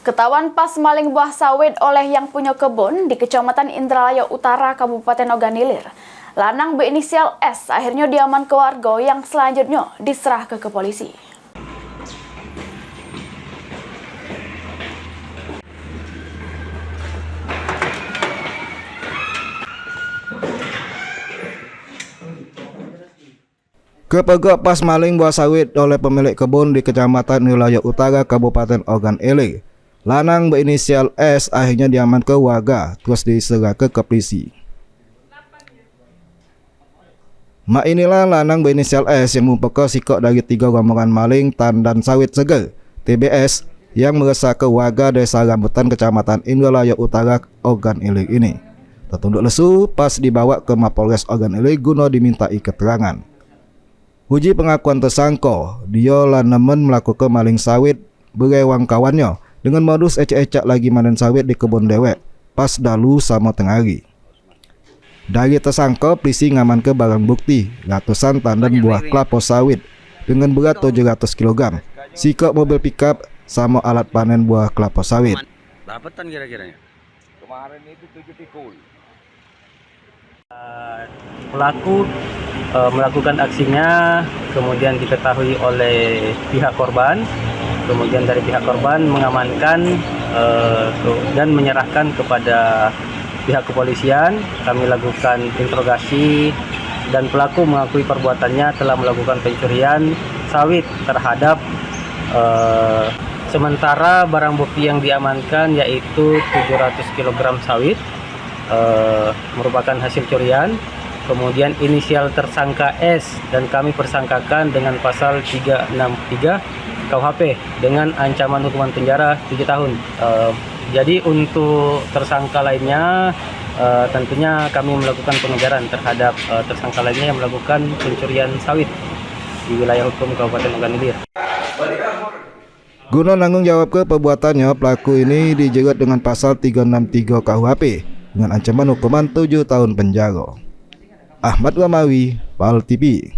Ketahuan pas maling buah sawit oleh yang punya kebun di Kecamatan Indralaya Utara, Kabupaten Ogan Ilir. Lanang berinisial S akhirnya diaman ke warga yang selanjutnya diserah ke polisi. Kepegok pas maling buah sawit oleh pemilik kebun di Kecamatan Indralaya Utara, Kabupaten Ogan Ilir. Lanang berinisial S akhirnya diamankan ke warga terus diserahkan ke polisi. Mak inilah lanang berinisial S yang merupakan sikok dari 3 rombongan maling tandan sawit segar TBS yang meresahkan warga Desa Rambutan Kecamatan Indralaya Utara, Ogan Ilir ini. Tertunduk lesu pas dibawa ke Mapolres Ogan Ilir guna dimintai keterangan. Uji pengakuan tersangka, dia lah nemen melakukan maling sawit berewang kawannya dengan modus ecek-ecek lagi manen sawit di kebun dewek pas dalu sama tengah hari. Dari tersangka, polisi ngaman ke barang bukti ratusan tandan buah kelapa sawit dengan berat 700 kg, sikap mobil pickup sama alat panen buah kelapa sawit. Berapa ton kira-kiranya? Kemarin itu 7 pikul. Pelaku melakukan aksinya, kemudian diketahui oleh pihak korban. Kemudian dari pihak korban mengamankan dan menyerahkan kepada pihak kepolisian. Kami lakukan interogasi dan pelaku mengakui perbuatannya telah melakukan pencurian sawit terhadap sementara barang bukti yang diamankan yaitu 700 kg sawit merupakan hasil curian. Kemudian inisial tersangka S dan kami persangkakan dengan pasal 363 KUHP dengan ancaman hukuman penjara 7 tahun. Jadi untuk tersangka lainnya tentunya kami melakukan pengejaran terhadap tersangka lainnya yang melakukan pencurian sawit di wilayah hukum Kabupaten Ogan Ilir. Guna nanggung jawab ke perbuatannya, pelaku ini dijerat dengan pasal 363 KUHP dengan ancaman hukuman 7 tahun penjara. Ahmad Wamawi, PAL TV.